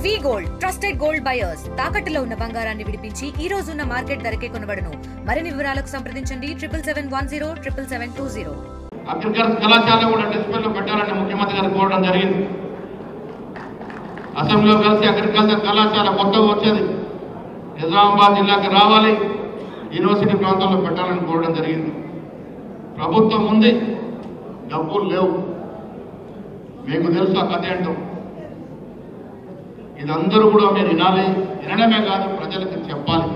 వి gold trusted gold buyers తాకట్టులో ఉన్న బంగారాన్ని విడిపించి ఈ రోజు ఉన్న మార్కెట్ ధరకే కొనబడును. మరిన్ని వివరాలకు సంప్రదించండి 77107720. అగ్రికల్చర్ కళాశాల కూడా డిస్ప్లేలో పెట్టాలని ముఖ్యమంత్రి గారు కోరడం జరిగింది. అసెంబ్లీలో కలిసి అగ్రికల్చర్ కళాశాల కొత్తగా వచ్చేది నిజామాబాద్ జిల్లాకి రావాలి, యూనివర్సిటీ ప్రాంతంలో పెట్టాలని కోరడం జరిగింది. ప్రభుత్వం ఉంది, డబ్బులు లేవు. మీకు తెలుసు ఆ కథ ఏంటో. ఇదందరూ కూడా మీరు వినాలి, వినడమే కాదు ప్రజలకు చెప్పాలి.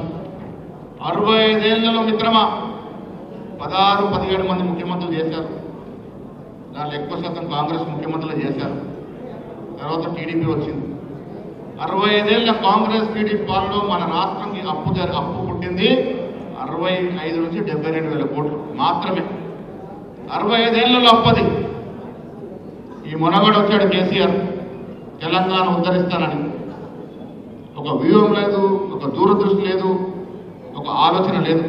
65 ఏళ్లలో మిత్రమా 16-17 మంది ముఖ్యమంత్రులు చేశారు. దాంట్లో ఎక్కువ శాతం కాంగ్రెస్ ముఖ్యమంత్రులు చేశారు. తర్వాత టీడీపీ వచ్చింది. 65 ఏళ్ల కాంగ్రెస్ టీడీపీ పాలనలో మన రాష్ట్రంకి అప్పు పుట్టింది 65 నుంచి 72,000 కోట్లు మాత్రమే. 65 ఏళ్లలో అప్పది. ఈ మొనగడు వచ్చాడు కేసీఆర్, తెలంగాణ ఉద్ధరిస్తానని. ఒక వ్యూహం లేదు, ఒక దూరదృష్టి లేదు, ఒక ఆలోచన లేదు.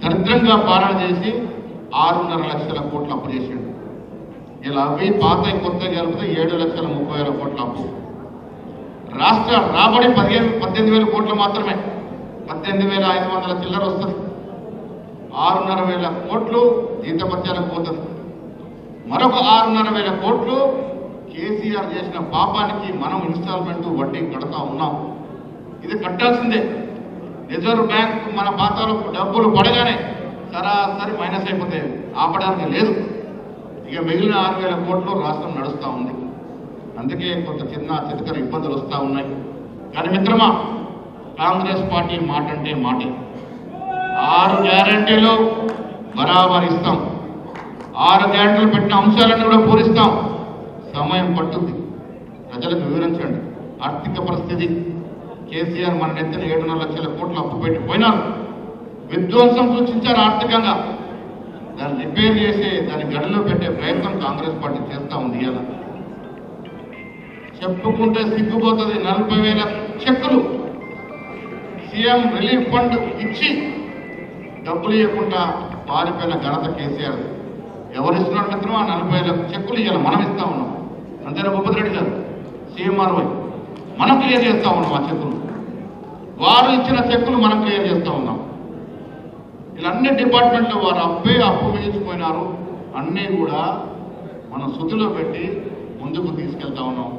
దరిద్రంగా పాలన చేసి 6.5 లక్షల కోట్ల అప్పు చేసిండు. ఇలా అవి పాత కొత్త కలిపితే 7,30,000 కోట్ల అప్పు. రాష్ట్ర రాబడి 18,000 కోట్లు మాత్రమే. 18,500 చిల్లర వస్తుంది. 6,500 కోట్లు జీతపత్యాలకు పోతుంది. మరొక 6,500 కోట్లు కేసీఆర్ చేసిన పాపానికి మనం ఇన్స్టాల్మెంట్ వడ్డీ కడతా ఉన్నాం. ఇది కట్టాల్సిందే. రిజర్వ్ బ్యాంక్ మన ఖాతాలో డబ్బులు పడగానే సరాసరి మైనస్ అయిపోతే ఆపడానికి లేదు. ఇక మిగిలిన 6,000 కోట్లు రాష్ట్రం నడుస్తూ ఉంది. అందుకే కొంత చిన్న చితకర ఇబ్బందులు వస్తూ ఉన్నాయి. కానీ మిత్రమా, కాంగ్రెస్ పార్టీ మాట అంటే మాటే. 6 గ్యారంటీలు బరాబర్ ఇస్తాం. 6 గ్యారంటీలు పెట్టిన అంశాలన్నీ కూడా పూరిస్తాం. సమయం పట్టుద్ది. ప్రజలకు వివరించండి. ఆర్థిక పరిస్థితి కేసీఆర్ మన నెత్తిన 7.5 లక్షల కోట్లు అప్పు పెట్టి పోయినారు. విధ్వంసం సూచించారు ఆర్థికంగా. దాన్ని రిపేర్ చేసి దాన్ని గడిలో పెట్టే ప్రయత్నం కాంగ్రెస్ పార్టీ చేస్తూ ఉంది. ఇలా చెప్పుకుంటే సిగ్గుపోతుంది. 40,000 చెక్కులు సీఎం రిలీఫ్ ఫండ్ ఇచ్చి డబ్బులు ఇవ్వకుండా పారిపోయిన ఘనత కేసీఆర్. ఎవరిస్తున్నారు మిత్రం? ఆ 40,000 చెక్కులు ఇవ్వాలి, మనం ఇస్తా ఉన్నాం. అంతేనా భూపతి రెడ్డి గారు? సీఎంఆర్వై మనం క్లియర్ చేస్తా ఉన్నాం. ఆ చెక్కులు వారు ఇచ్చిన చెక్కులు మనం క్లియర్ చేస్తూ ఉన్నాం. ఇలా అన్ని డిపార్ట్మెంట్లో వారు అప్పు వేయించిపోయినారు. అన్నీ కూడా మనం శుద్ధిలో పెట్టి ముందుకు తీసుకెళ్తా ఉన్నాం.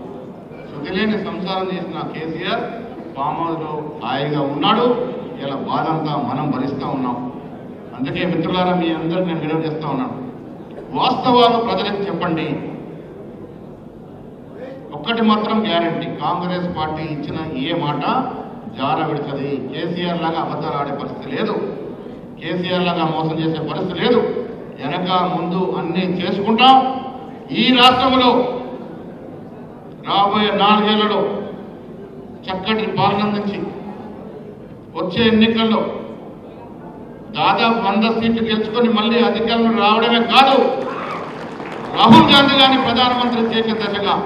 శుద్ధి లేని సంసారం చేసిన కేసీఆర్ ఫామ్ హౌస్లో హాయిగా ఉన్నాడు. ఇలా బాధ అంతా మనం భరిస్తూ ఉన్నాం. అందుకే మిత్రులారా, మీ అందరికీ నేను వినవి చేస్తూ ఉన్నాను. వాస్తవాలు ప్రజలకు చెప్పండి. ఒక్కటి మాత్రం గ్యారంటీ, కాంగ్రెస్ పార్టీ ఇచ్చిన ఏ మాట జార విడుతుంది. కేసీఆర్ లాగా అబద్ధాలు ఆడే పరిస్థితి లేదు. కేసీఆర్ లాగా మోసం చేసే పరిస్థితి లేదు. వెనక ముందు అన్నీ చేసుకుంటాం. ఈ రాష్ట్రంలో రాబోయే 4 ఏళ్లలో చక్కటి పాలన నుంచి వచ్చే ఎన్నికల్లో దాదాపు 100 సీట్లు గెలుచుకొని మళ్ళీ అధికారంలో రావడమే కాదు, రాహుల్ గాంధీ గారిని ప్రధానమంత్రి చేసే దశగా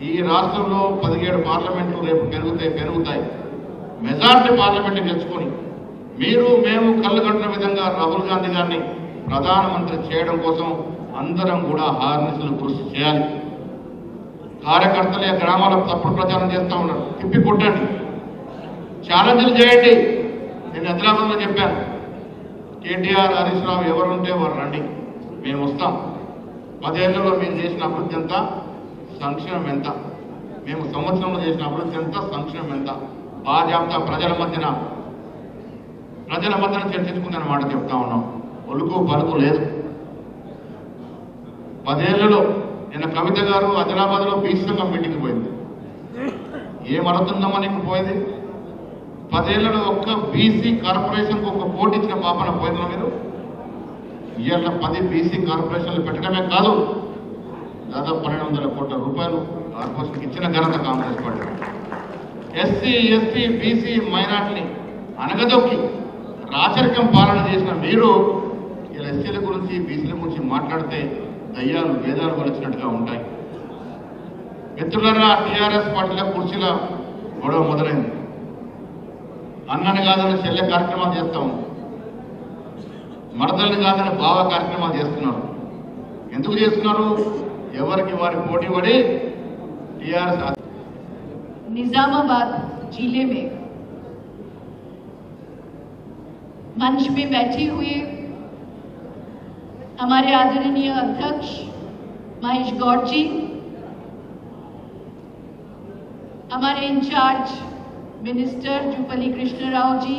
ఈ రాష్ట్రంలో 17 పార్లమెంట్లు రేపు పెరుగుతాయి. మెజార్టీ పార్లమెంట్ గెలుచుకొని మీరు మేము కళ్ళు కట్టిన విధంగా రాహుల్ గాంధీ గారిని ప్రధానమంత్రి చేయడం కోసం అందరం కూడా హార్నిసులు కృషి చేయాలి. కార్యకర్తలే గ్రామాలకు తప్పుడు ప్రచారం చేస్తూ ఉన్నారు. తిప్పి కొట్టండి, ఛాలెంజ్లు చేయండి. నేను హైదరాబాద్లో చెప్పాను, కేటీఆర్, హరీష్ రావు ఎవరుంటే వారు రండి, మేము వస్తాం. 10 ఏళ్లలో మేము చేసిన అభివృద్ధి ఎంత, సంక్షేమం ఎంత, మేము సంవత్సరంలో చేసిన అభివృద్ధి ఎంత, సంక్షేమం ఎంత, బాధ్యత ప్రజల మధ్యన చర్చించుకుందన్న మాట చెప్తా ఉన్నాం. ఒలుకు పలుకు లేదు. 10 ఏళ్లలో నిన్న కవిత గారు హైదరాబాద్లో బీసీ సంఘం మీటింగ్కి పోయింది. ఏమడుతుందమ్మా నీకు పోయింది? 10 ఏళ్లలో ఒక్క బీసీ కార్పొరేషన్కి ఒక కోటి ఇచ్చిన పాపన పోయిందా మీరు? ఇవాళ 10 బీసీ కార్పొరేషన్లు పెట్టడమే కాదు, దాదాపు 1,200 కోట్ల రూపాయలు కార్పొరేషన్కి ఇచ్చిన ఘనత Congress party. SC, ST, BC, మైనార్టీని అనగదొక్కి రాచరికం పాలన చేసిన మీరు ఇలా ఎస్సీల గురించి, బీసీల గురించి మాట్లాడితే దయ్యాలు వేదాలు కొలిచినట్టుగా ఉంటాయి. మిత్రులారా, టీఆర్ఎస్ పార్టీలో కుర్చీల గొడవ మొదలైంది. అన్నని కాదని చెల్లె కార్యక్రమాలు చేస్తా ఉంది. మరదల్ని కాదని బావ కార్యక్రమాలు చేస్తున్నారు. ఎందుకు చేస్తున్నారు? ఎవరికి వారి పోటీ పడి టీఆర్ఎస్ निजामाबाद जिले में मंच में बैठे हुए हमारे आदरणीय अध्यक्ष महेश गौड़ जी, हमारे in charge minister जुपली Krishna Rao ji,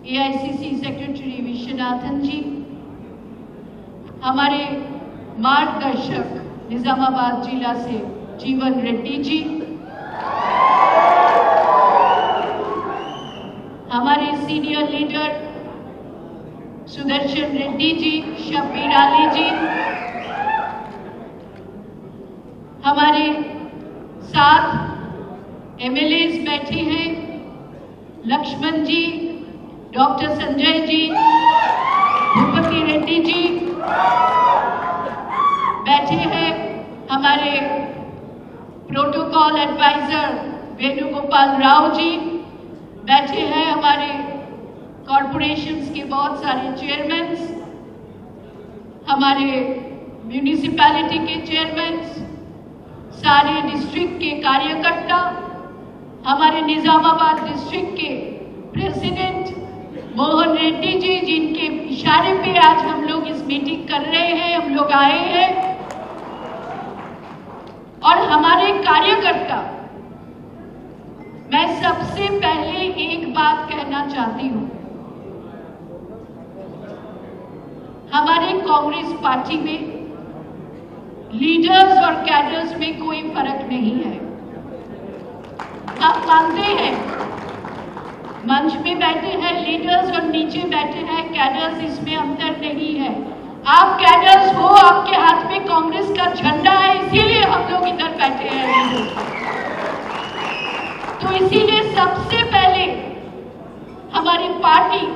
AICC secretary Viswanathan जी, हमारे मार्गदर्शक निजामाबाद जिला से जीवन रेड्डी जी, हमारे सीनियर लीडर सुदर्शन रेड्डी जी, शब्बीर अली जी, हमारे साथ MLAs बैठे हैं, लक्ष्मण जी, डॉक्टर संजय जी, भूपति रेड्डी जी बैठे हैं, हमारे प्रोटोकॉल एडवाइजर वेणुगोपाल राव जी बैठे हैं, हमारे कॉरपोरेशंस के बहुत सारे चेयरमैन, हमारे म्यूनिसिपैलिटी के चेयरमैन, सारे डिस्ट्रिक्ट के कार्यकर्ता, हमारे निजामाबाद डिस्ट्रिक्ट के प्रेसिडेंट मोहन रेड्डी जी, जिनके इशारे पे आज हम लोग इस मीटिंग कर रहे हैं, हम लोग आए हैं, और हमारे कार्यकर्ता। मैं सबसे पहले एक बात कहना चाहती हूं, हमारे कांग्रेस पार्टी में लीडर्स और कैडर्स में कोई फर्क नहीं है। आप मानते हैं, मंच में बैठे हैं लीडर्स और नीचे बैठे हैं कैडर्स, इसमें अंतर नहीं है। आप कैडर्स हो, आपके हाथ में कांग्रेस का झंडा है, इसीलिए हम लोग इधर बैठे हैं। तो इसीलिए सबसे पहले हमारी पार्टी,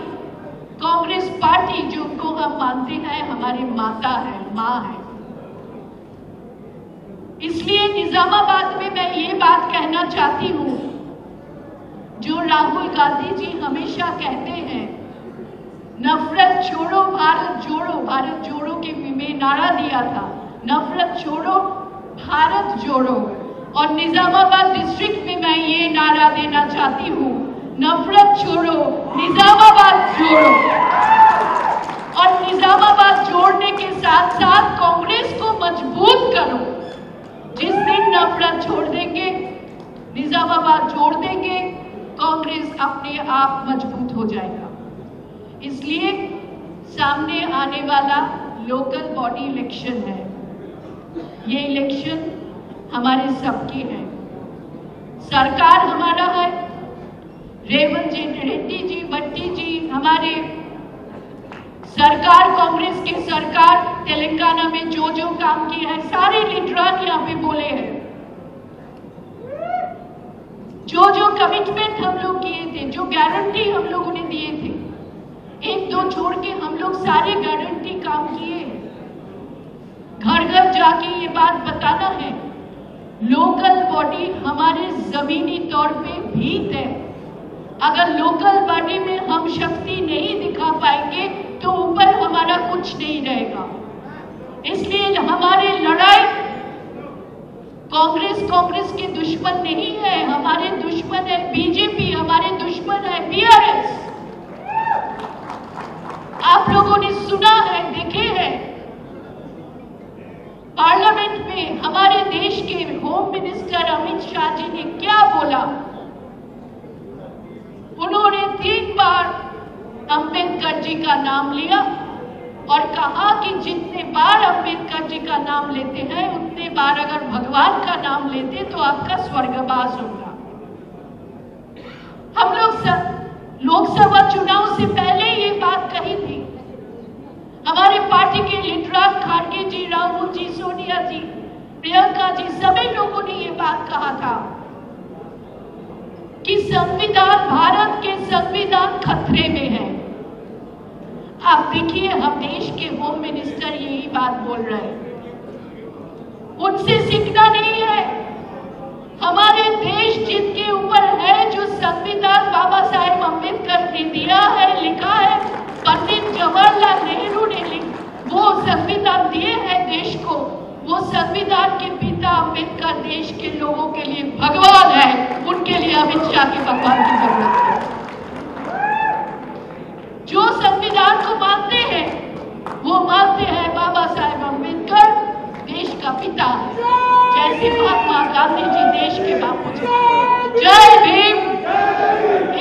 कांग्रेस पार्टी, जिनको हम मानते हैं हमारी माता है, माँ है, इसलिए निजामाबाद में मैं ये बात कहना चाहती हूँ, जो राहुल गांधी जी हमेशा कहते हैं, नफरत छोड़ो भारत जोड़ो, भारत जोड़ो के में नारा दिया था, नफरत छोड़ो भारत जोड़ो, और निजामाबाद डिस्ट्रिक्ट में मैं ये नारा देना चाहती हूँ, नफरत छोड़ो निजामाबाद जोड़ो। और निजामाबाद जोड़ने के साथ साथ कांग्रेस को मजबूत करो। जिस दिन नफरत छोड़ देंगे, निजामाबाद जोड़ देंगे, कांग्रेस अपने आप मजबूत हो जाएगा। इसलिए सामने आने वाला लोकल बॉडी इलेक्शन है, ये इलेक्शन हमारे सबकी है, सरकार हमारा है, रेवंत जी, रेड्डी जी, भट्टी जी, हमारे सरकार, कांग्रेस की सरकार तेलंगाना में जो जो काम किया है, सारे लीडरान यहाँ पे बोले हैं, जो जो कमिटमेंट हम लोग किए थे, जो गारंटी हम लोगों ने दिए थे, एक दो छोड़ के हम लोग सारे गारंटी काम किए हैं। घर घर जाके ये बात बताना है, लोकल बॉडी हमारे जमीनी तौर पे भीत है। अगर लोकल बॉडी में हम शक्ति नहीं दिखा पाएंगे तो ऊपर हमारा कुछ नहीं रहेगा। इसलिए हमारी लड़ाई कांग्रेस के दुश्मन नहीं है, हमारे दुश्मन है बीजेपी, हमारे दुश्मन है BRS। आप लोगों ने सुना है, देखे हैं, पार्लियामेंट में हमारे देश के होम मिनिस्टर अमित शाह जी ने क्या बोला। उन्होंने 3 बार अंबेडकर जी का नाम लिया और कहा कि जितने बार अंबेडकर जी का नाम लेते हैं, उतने बार अगर भगवान का नाम लेते तो आपका स्वर्गवास होगा। हम लोग लोकसभा चुनाव से पहले ये बात कही थी। हमारे पार्टी के लीडर खारगे जी, राहुल जी, सोनिया जी, प्रियंका जी, सभी लोगों ने ये बात कहा था कि संविधान, भारत के संविधान खतरे में है। आप देखिए, हम देश के होम मिनिस्टर यही बात बोल रहे हैं, उनसे सीखना नहीं है। हमारे देश जिनके ऊपर है, जो संविधान बाबा साहेब अम्बेडकर ने दिया है, लिखा है, पंडित जवाहरलाल नेहरू ने वो संविधान दिए हैं देश को, वो संविधान के पिता अम्बेडकर देश के लोगों के लिए भगवान है। के भगवान की जरूरत है। जो संविधान को मानते हैं वो मानते हैं बाबा साहेब अम्बेडकर देश का पिता है, जैसे महात्मा गांधी जी देश के बापू जी। जय भीम।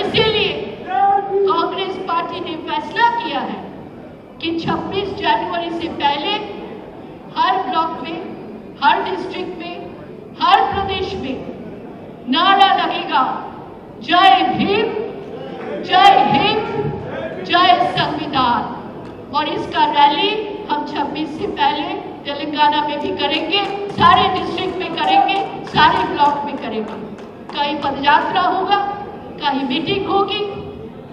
इसीलिए कांग्रेस पार्टी ने फैसला किया है कि 26 जनवरी से पहले हर ब्लॉक में, हर डिस्ट्रिक्ट में, हर प्रदेश में नारा लगेगा जय भीम, जय हिंद, जय संविधान। और इसका रैली हम 26 से पहले तेलंगाना में भी करेंगे, सारे डिस्ट्रिक्ट में करेंगे, सारे ब्लॉक में करेंगे। कहीं पदयात्रा होगा, कहीं मीटिंग होगी,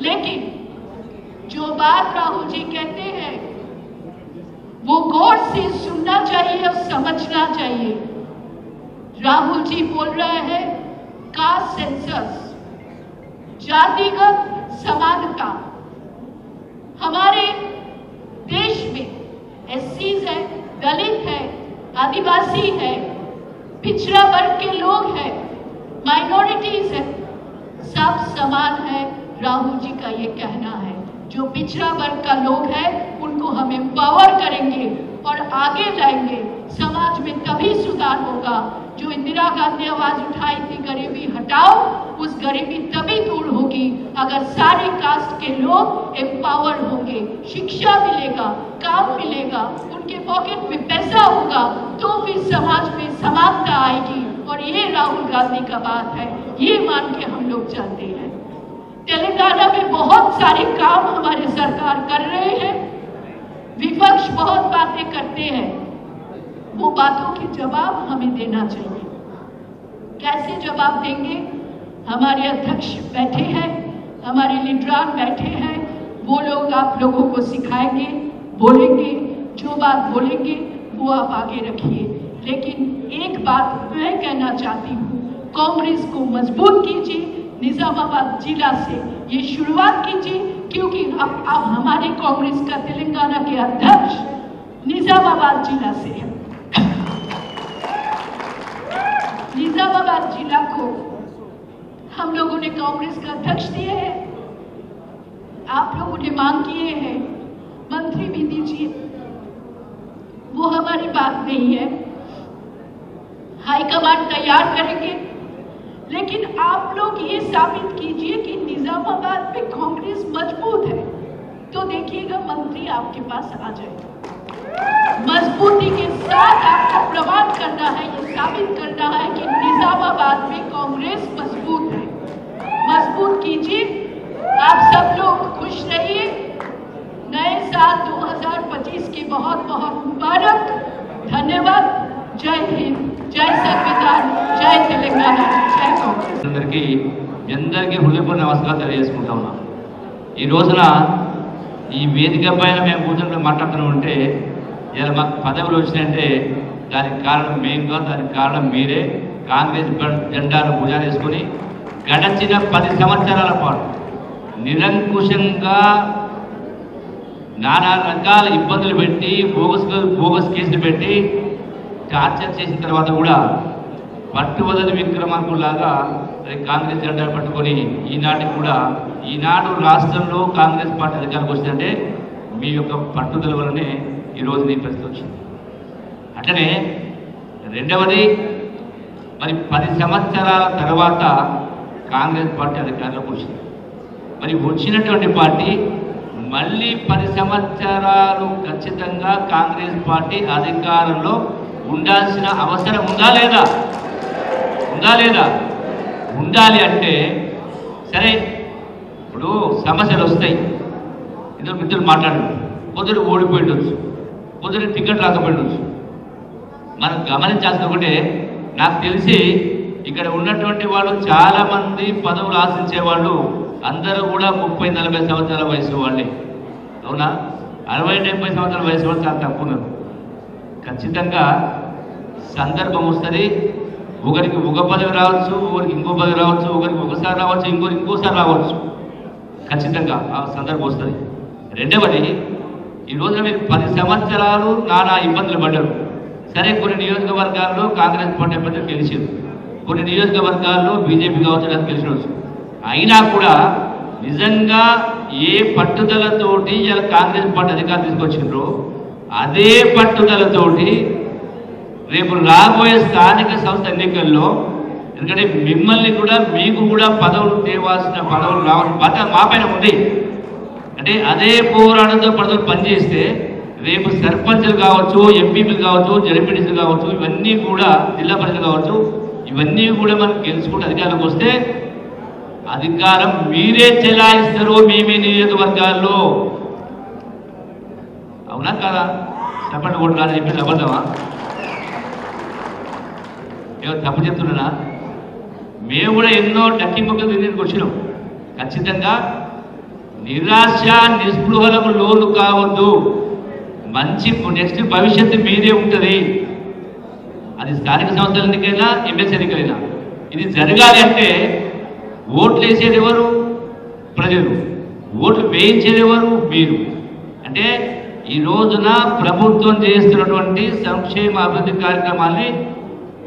लेकिन जो बात राहुल जी कहते हैं वो गौर से सुनना चाहिए और समझना चाहिए। राहुल जी बोल रहे हैं कास्ट सेंसस, जातिगत समानता। हमारे देश में एससीज है, दलित है, आदिवासी है, पिछड़ा वर्ग के लोग हैं, माइनॉरिटीज है, सब समान है। राहुल जी का ये कहना है जो पिछड़ा वर्ग का लोग है उनको हम एम्पावर करेंगे और आगे लाएंगे। समाज में तभी सुधार होगा। जो इंदिरा गांधी आवाज उठाई थी गरीबी हटाओ, उस गरीबी तभी दूर होगी अगर सारे कास्ट के लोग एम्पावर होंगे, शिक्षा मिलेगा, काम मिलेगा, उनके पॉकेट में पैसा होगा, तो फिर समाज में समानता आएगी। और ये राहुल गांधी का बात है, ये मान के हम लोग चलते हैं। तेलंगाना में बहुत सारे काम हमारे सरकार कर रहे हैं। विपक्ष बहुत बातें करते हैं, वो बातों के जवाब हमें देना चाहिए। कैसे जवाब देंगे? हमारे अध्यक्ष बैठे हैं, हमारे लीडरान बैठे हैं, वो लोग आप लोगों को सिखाएंगे, बोलेंगे, जो बात बोलेंगे वो आप आगे रखिए। लेकिन एक बात मैं कहना चाहती हूँ, कांग्रेस को मजबूत कीजिए। निजामाबाद जिला से ये शुरुआत कीजिए, क्योंकि अब हमारे कांग्रेस का तेलंगाना के अध्यक्ष निजामाबाद जिला से है। निजामाबाद जिला को हम लोगों ने कांग्रेस का अध्यक्ष दिए हैं, आप लोगों ने मांग किए हैं, मंत्री भी दीजिए। वो हमारी बात नहीं है, हाईकमांड तैयार करेंगे। लेकिन आप लोग ये साबित कीजिए कि निजामाबाद में कांग्रेस मजबूत है, तो देखिएगा मंत्री आपके पास आ जाएगा। मजबूती के साथ आपको प्रमाण करना है, ये साबित करना है कि निजामाबाद में कांग्रेस मजबूत है। मजबूत कीजिए। आप सब लोग खुश रहिए। नए साल 2025 की बहुत बहुत मुबारक। धन्यवाद। जय हिंद, जय संविधान, जय తెలంగాణ, జై కాంగ్రెస్। అందరికీ హృదయపూర్వక నమస్కారం తెలియజేసుకుంటా ఉన్నా। ఈ రోజున ఈ వేదిక పైన మేము కూర్చొని మాట్లాడుతున్నామంటే ఇలా మాకు పదవులు వచ్చినాయంటే దానికి కారణం మేము కాదు, దానికి కారణం మీరే। కాంగ్రెస్ జెండాను భుజాలు వేసుకొని గడచిన 10 సంవత్సరాల పాటు నిరంకుశంగా నానా రకాల ఇబ్బందులు పెట్టి బోగస్ కేసులు పెట్టి టార్చర్ చేసిన తర్వాత కూడా పట్టువదలి విక్రమార్కుల్లాగా కాంగ్రెస్ జెండా పట్టుకొని ఈనాటికి కూడా ఈనాడు రాష్ట్రంలో కాంగ్రెస్ పార్టీ అధికారంలోకి వచ్చిందంటే మీ యొక్క పట్టుదల వల్లనే ఈరోజు నీ పరిస్థితి వచ్చింది। అట్లనే రెండవది, మరి 10 సంవత్సరాల తర్వాత కాంగ్రెస్ పార్టీ అధికారంలోకి వచ్చింది। మరి వచ్చినటువంటి పార్టీ మళ్ళీ 10 సంవత్సరాలు ఖచ్చితంగా కాంగ్రెస్ పార్టీ అధికారంలో ఉండాల్సిన అవసరం ఉందా లేదా? ఉందా లేదా? ఉండాలి అంటే సరే, ఇప్పుడు సమస్యలు వస్తాయి, ఇద్దరు మిత్రులు మాట్లాడారు, కొందరు ఓడిపోయిండొచ్చు, కొందరు టికెట్ రాకపోయిండొచ్చు। మనం గమనించాల్సిన ఒకటే, నాకు తెలిసి ఇక్కడ ఉన్నటువంటి వాళ్ళు చాలామంది పదవులు ఆశించే వాళ్ళు అందరూ కూడా 30-40 సంవత్సరాల వయసు వాళ్ళే, అవునా? 60-70 సంవత్సరాల వయసు వాళ్ళు చాలా తక్కువ ఉన్నారు। ఖచ్చితంగా సందర్భం వస్తుంది, ఒకరికి ఒక పదవి రావచ్చు, ఒకరికి ఇంకో పదవి రావచ్చు, ఒకరికి ఒకసారి రావచ్చు, ఇంకోసారి రావచ్చు, ఖచ్చితంగా ఆ సందర్భం వస్తుంది। రెండవది, ఈరోజు మీరు 10 సంవత్సరాలు నానా ఇబ్బందులు పడ్డారు। సరే, కొన్ని నియోజకవర్గాల్లో కాంగ్రెస్ పార్టీ అభ్యర్థులు గెలిచారు, కొన్ని నియోజకవర్గాల్లో బీజేపీ కావచ్చు గెలిచినవచ్చు, అయినా కూడా నిజంగా ఏ పట్టుదలతోటి ఇలా కాంగ్రెస్ పార్టీ అధికారం తీసుకొచ్చిండ్రో అదే పట్టుదలతోటి రేపు రాబోయే స్థానిక సంస్థ ఎన్నికల్లో, ఎందుకంటే మిమ్మల్ని కూడా మీకు కూడా పదవులు తేవాల్సిన పదవులు రావాల్సిన బాధ్యత మా పైన ఉంది. అంటే అదే పోరాటంతో పదవులు పనిచేస్తే రేపు సర్పంచ్లు కావచ్చు, ఎంపీలు కావచ్చు, జడ్పీటీసీలు కావచ్చు, ఇవన్నీ కూడా జిల్లా పరిషత్ కావచ్చు, ఇవన్నీ కూడా మనం గెలుచుకుంటే అధికారంలోకి వస్తే అధికారం మీరే చెలాయిస్తారు మీ నియోజకవర్గాల్లో. అవునా కాదా? చెప్పండి, ఓటు రాదు చెప్పేసి అబద్ధమా? ఏమో తప్పు చెప్తున్నానా? మేము కూడా ఎన్నో డక్కి మొక్కలు దీనికి వచ్చినాం. ఖచ్చితంగా నిరాశ నిస్పృహలకు లోను కావద్దు. మంచి నెక్స్ట్ భవిష్యత్తు మీదే ఉంటుంది. అది స్థానిక సంస్థల ఎన్నికైనా ఎమ్మెల్సీ ఎన్నికైనా ఇది జరగాలి అంటే ఓట్లు వేసేది ఎవరు? ప్రజలు. ఓట్లు వేయించేది ఎవరు? మీరు. అంటే ఈ రోజున ప్రభుత్వం చేస్తున్నటువంటి సంక్షేమ అభివృద్ధి కార్యక్రమాన్ని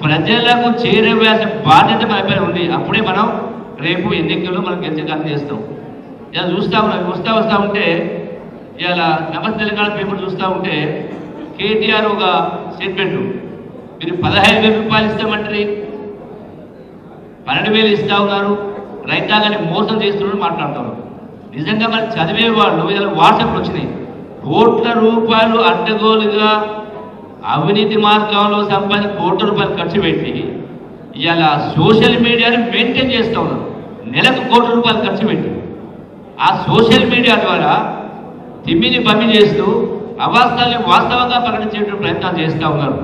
ప్రజలకు చేరవేయాల్సిన బాధ్యత మన పైన ఉంది. అప్పుడే మనం రేపు ఎన్నికల్లో మనం గెలిచే కార్యం చేస్తాం. ఇలా వస్తూ ఉంటే ఇలా నమస్తే తెలంగాణ పేపర్ చూస్తూ ఉంటే కేటీఆర్ ఒక స్టేట్మెంట్, మీరు 15,000 రూపాయలు ఇస్తామంటారు, 12,000 ఇస్తా ఉన్నారు, రైతాంగాన్ని మోసం చేస్తున్నారు మాట్లాడుతున్నారు. నిజంగా మరి చదివే వాళ్ళు ఇలా వాట్సాప్లు వచ్చినాయి, కోట్ల రూపాయలు అడ్డగోలుగా అవినీతి మార్గంలో సంపాదించిన కోట్ల రూపాయలు ఖర్చు పెట్టి ఇలా సోషల్ మీడియాని మెయింటైన్ చేస్తూ ఉన్నారు. నెలకు కోట్ల రూపాయలు ఖర్చు పెట్టి ఆ సోషల్ మీడియా ద్వారా తిమ్మిని బమ్మి చేస్తూ అవాస్తవాన్ని వాస్తవంగా ప్రకటించే ప్రయత్నాలు చేస్తూ ఉన్నారు.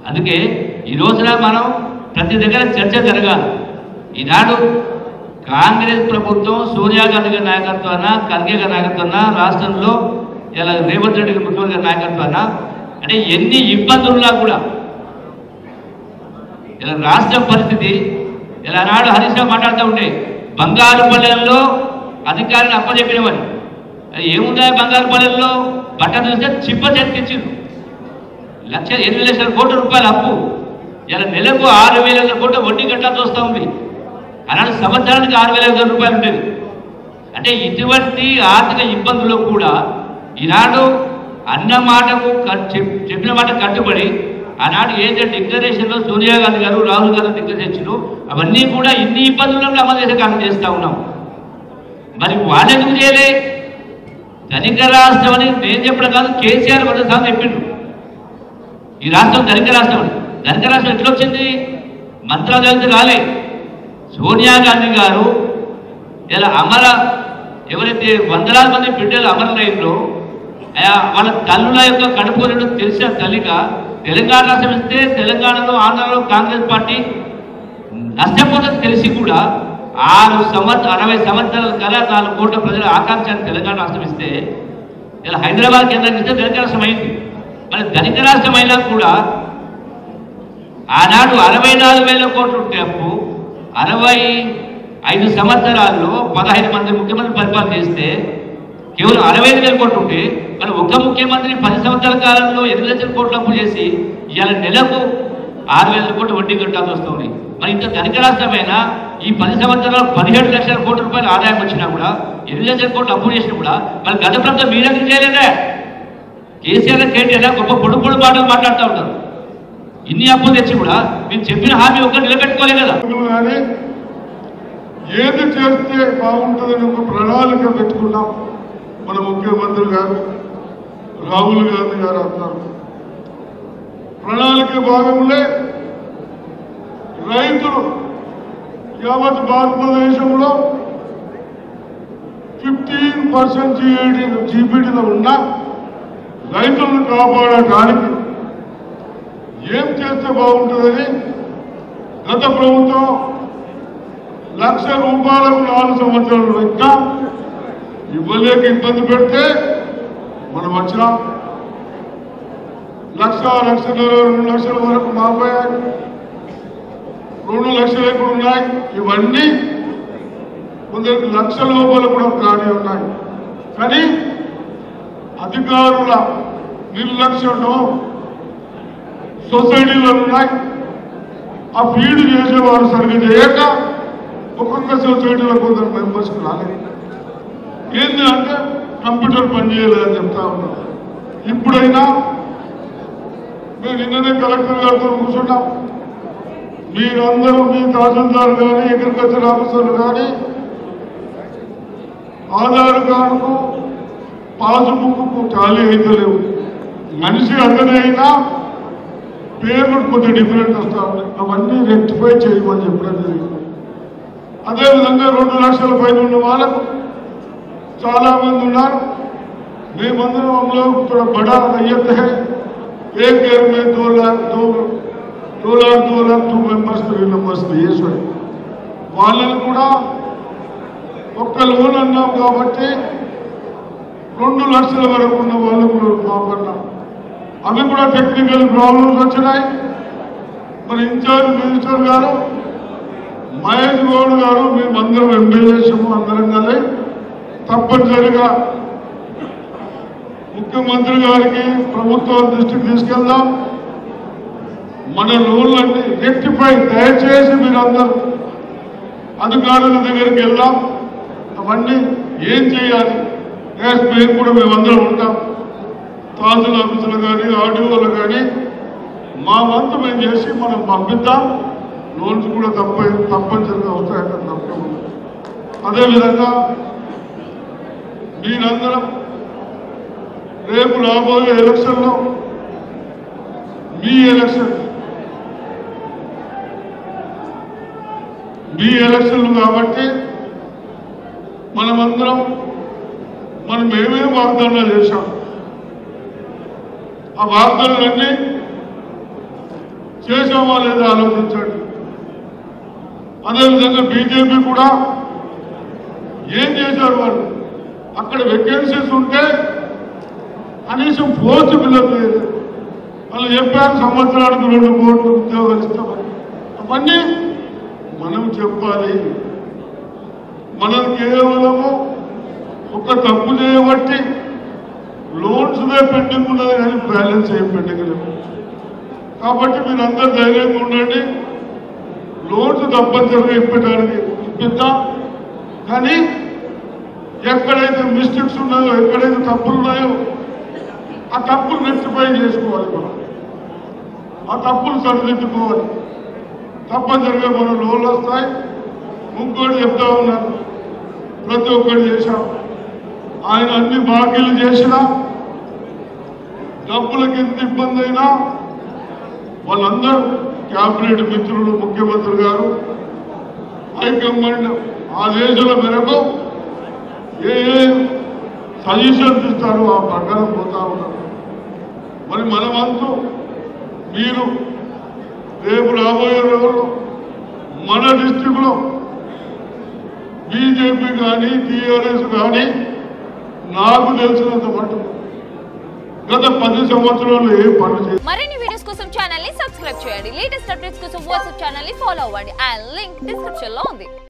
అందుకే ఈ రోజున మనం ప్రతి దగ్గర చర్చ జరగాలి. ఈనాడు కాంగ్రెస్ ప్రభుత్వం సోనియా గాంధీ గారి నాయకత్వాన, ఖర్గే గారి నాయకత్వాన, రాష్ట్రంలో ఇలా రేవంత్ రెడ్డి గారి ముఖ్యమంత్రి గారి నాయకత్వాన అంటే ఎన్ని ఇబ్బందులున్నా కూడా ఇలా రాష్ట్ర పరిస్థితి ఇలా నాడు హరీష్ రావు మాట్లాడుతూ ఉంటే బంగారుపల్లెల్లో అధికారిని అప్పచెప్పినవని. ఏముందా బంగారుపల్లెల్లో? బట్టలు చూస్తే చిప్ప చెత్తిచ్చింది. 8 లక్షల కోట్ల రూపాయల అప్పు ఇలా నెలకు 6,000 కోట్ల వడ్డీ కట్టాల్సి వస్తూ ఉంది. అలాంటి సంవత్సరానికి 6,000 రూపాయలు ఉండేది. అంటే ఇటువంటి ఆర్థిక ఇబ్బందుల్లో కూడా ఈనాడు అన్న మాటకు చెప్పిన మాట కట్టుబడి ఆనాడు ఏదైతే డిక్లరేషన్లో సోనియా గాంధీ గారు, రాహుల్ గాంధీ డిక్లరేషన్లు అవన్నీ కూడా ఇన్ని ఇబ్బందులను అమలు చేసే కార్యం చేస్తూ ఉన్నాం. మరి వాళ్ళెందుకు చేయలే? ధనిక రాష్ట్రం అని నేను చెప్పడం కాదు, కేసీఆర్ 100 సార్లు చెప్పిండు ఈ రాష్ట్రం ధనిక రాష్ట్రం అని. ధనిక రాష్ట్రం ఎట్లా వచ్చింది? మంత్రాలయానికి రాలే. సోనియా గాంధీ గారు ఇలా ఎవరైతే వందలాది మంది బిడ్డలు అమరులైనో వాళ్ళ తల్లుల యొక్క కడుపు రెండు తెలిసిన తల్లిగా తెలంగాణ రాష్ట్రం ఇస్తే తెలంగాణలో, ఆంధ్రలో కాంగ్రెస్ పార్టీ నష్టపోతుంది తెలిసి కూడా 60 సంవత్సరాల కల 4 కోట్ల ప్రజల ఆకాంక్షను తెలంగాణ రాష్ట్రం ఇస్తే ఇలా హైదరాబాద్ కేంద్రానికి ఇస్తే ధనిక రాష్ట్రం అయింది. మరి ధనిక రాష్ట్రం అయినా కూడా ఆనాడు 64,000 కోట్లు ఉంటే అప్పు 65 సంవత్సరాల్లో 15 మంది ముఖ్యమంత్రి పరిపాలన చేస్తే కేవలం 65,000 కోట్లు ఉంటే మరి ఒక్క ముఖ్యమంత్రి 10 సంవత్సరాల కాలంలో 8 లక్షల కోట్లు అప్పు చేసి ఇవాళ నెలకు 6,000 కోట్లు వడ్డీ కట్టాల్సి వస్తుంది. మరి ఇంత ధనిక రాష్ట్రమైనా ఈ 10 సంవత్సరాలు 17 లక్షల కోట్ల రూపాయలు ఆదాయం వచ్చినా కూడా 8 లక్షల కోట్లు అప్పు చేసినా కూడా మరి గత ప్రభుత్వం మీరెందుకు చేయలేదా? కేసీఆర్, కేటీఆర్ గొప్ప పొడుపుడు మాటలు మాట్లాడుతూ ఉంటారు. ఇన్ని అప్పులు తెచ్చి కూడా మీరు చెప్పిన హామీ ఒక్కరు నిలబెట్టుకోలే కదా. ఏది చేస్తే బాగుంటుందని ఒక ప్రణాళిక పెట్టుకున్నాం. మన ముఖ్యమంత్రి గారు రాహుల్ గాంధీ గారు అన్నారు, ప్రణాళిక భాగంలో రైతులు యావత్ భారతదేశంలో 15% జీబీడీలో ఉన్న రైతులను కాపాడటానికి ఏం చేస్తే బాగుంటుందని గత ప్రభుత్వం 1,00,000 రూపాయలకు 4 సంవత్సరాలు ఇంకా ఇవ్వలేక ఇబ్బంది పెడితే మనం వచ్చినాం. 1,00,000, 1,50,000, 2 లక్షల వరకు మాపోయాయి. 2 లక్షలు ఎప్పుడు ఉన్నాయి? ఇవన్నీ కొందరికి 1,00,000 లోపల కూడా కానీ ఉన్నాయి. కానీ అధికారుల నిర్లక్ష్యంలో సొసైటీలో ఉన్నాయి. ఆ ఫీడ్ చేసేవారు సరిగ్గా చేయక ఒక్కొక్క సొసైటీలో కొందరు మెంబర్స్కి రాలేదు. ఏంటి అంటే కంప్యూటర్ పనిచేయలేదని చెప్తా ఉన్నారు. ఇప్పుడైనా మేము నిన్ననే కలెక్టర్ గారితో కూర్చున్నాం. మీరందరూ మీ తహసీల్దార్ కానీ అగ్రికల్చర్ ఆఫీసర్లు కానీ ఆధార్ కార్డుకు పాస్బుక్కు టాలీ అయితే లేవు. మనిషి అతనే అయినా పేర్లు కొంచెం డిఫరెంట్ వస్తా ఉన్నాయి. అవన్నీ రెక్టిఫై చేయమని చెప్పడం జరిగింది. అదేవిధంగా 2 లక్షల పైన ఉన్న వాళ్ళకు చాలా మంది ఉన్నారు. మేమందరం हम लोग थोड़ा बड़ा रैयत है, एक घर में 2 लाख 2 మెంబర్స్ 3 మెంబర్స్ వేసాయి. వాళ్ళని కూడా ఒక్క లోన్ అన్నాం కాబట్టి 2 లక్షల వరకు ఉన్న వాళ్ళు కూడా మాకన్నా అవి కూడా టెక్నికల్ ప్రాబ్లమ్స్ వచ్చినాయి. మరి ఇన్ఛార్జ్ మినిస్టర్ గారు మహేష్ గౌడ్ గారు మేమందరం ఎంపీలేసాము, అందరం కలిసి తప్పనిసరిగా ముఖ్యమంత్రి గారికి ప్రభుత్వం దృష్టికి తీసుకెళ్దాం. మన లోన్లన్నీ రెక్టిఫై దయచేసి మీరందరూ అధికారుల దగ్గరికి వెళ్దాం. అవన్నీ ఏం చేయాలి మేము కూడా మేమందరం ఉంటాం. తహసీల్ ఆఫీసులు కానీ ఆర్డీఓలు కానీ మా వంతు మేము చేసి మనం పంపిద్దాం. లోన్స్ కూడా తప్పనిసరిగా వస్తాయని నమ్మకం. అదేవిధంగా మీరందరం రేపు రాబోయే ఎలక్షన్లో మీ ఎలక్షన్లు కాబట్టి మనమందరం మనం ఏమేమి వాగ్దానాలు చేశాం ఆ వాగ్దానాలన్నీ చేసామా లేదా ఆలోచించండి. అదేవిధంగా బీజేపీ కూడా ఏం చేశారు వాళ్ళు. అక్కడ వేకెన్సీస్ ఉంటే కనీసం పోస్ట్ ఫిల్అప్ చేయలేదు. వాళ్ళు చెప్పారు సంవత్సరానికి 2 కోట్ల ఉద్యోగాలు ఇస్తామని. అవన్నీ మనం చెప్పాలి. మనం కేవలము ఒక తప్పు చేయబట్టి లోన్స్దే పెండింగ్ ఉన్నది కానీ బ్యాలెన్స్ ఏం పెండింగ్ లేదు. కాబట్టి మీరందరూ ధైర్యంగా ఉండండి. లోన్స్ తప్పనిసరిగా ఇప్పిద్దాం. కానీ ఎక్కడైతే మిస్టేక్స్ ఉన్నాయో, ఎక్కడైతే తప్పులు ఉన్నాయో ఆ తప్పులు రెక్టిఫై చేసుకోవాలి. మనం ఆ తప్పులు సరిదిద్దుకోవాలి. తప్పనిసరిగా మన లోన్లు వస్తాయి. ఇంకోటి చెప్తా ఉన్నాను, ప్రతి ఒక్కటి చేశాం. ఆయన అన్ని బాకీలు చేసినా డబ్బులకి ఎంత ఇబ్బంది అయినా వాళ్ళందరూ క్యాబినెట్ మిత్రులు, ముఖ్యమంత్రి గారు, హైకమాండ్ ఆదేశాల మేరకు ఏ సజెషన్స్ ఇస్తారో ఆ ప్రకారం పోతా ఉన్నారు. మరి మన వంతు మీరు రేపు రాబోయే రోజుల్లో మన డిస్ట్రిక్ట్లో బీజేపీ కానీ టీఆర్ఎస్ కానీ నాకు తెలిసినంత మటుకు గత 10 సంవత్సరాలు ఏ పనులు చేయాలి. మరిన్ని వీడియోస్ కోసం ఛానల్ ని సబ్స్క్రైబ్ చేయండి. లేటెస్ట్ అప్డేట్స్ కోసం వాట్సాప్ ఛానల్ ని ఫాలో అవ్వండి. ఆ లింక్ డిస్క్రిప్షన్ లో ఉంది.